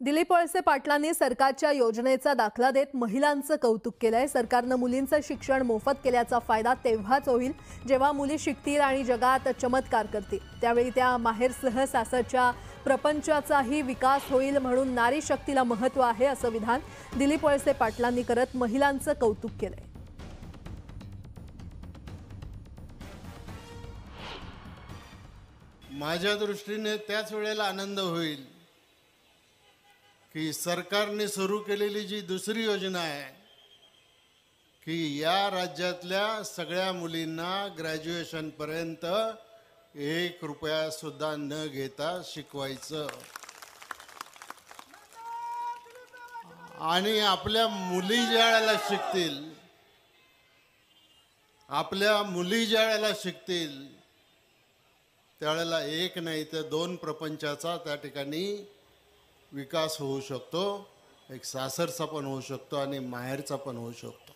दिलीप वळसे पाटलांनी सरकारच्या योजनेचा दाखला देत महिलांचं कौतुक केलंय। सरकारनं मुलींचं शिक्षण मोफत केल्याचा फायदा तेव्हाच होईल जेव्हा मुली शिकतील आणि जगात चमत्कार करतील। त्यावेळी त्या माहेरसह सासरच्या प्रपंचाचाही विकास होईल, म्हणून नारी शक्तीला महत्त्व आहे असं विधान दिलीप वळसे पाटलांनी करत महिलांचं कौतुक केलंय। माझ्या दृष्टीने त्याच वेळेला आनंद होईल की सरकारने सुरू केलेली जी दुसरी योजना आहे की या राज्यातल्या सगळ्या मुलींना ग्रॅज्युएशनपर्यंत 1 रुपया सुद्धा न घेता शिकवायचं आणि आपल्या मुली ज्या वेळेला शिकतील त्यावेळेला एक नाही तर 2 प्रपंचाचा त्या ठिकाणी विकास होऊ शकतो। एक सासरचा पण होऊ शकतो आणि माहेरचा पण होऊ शकतो।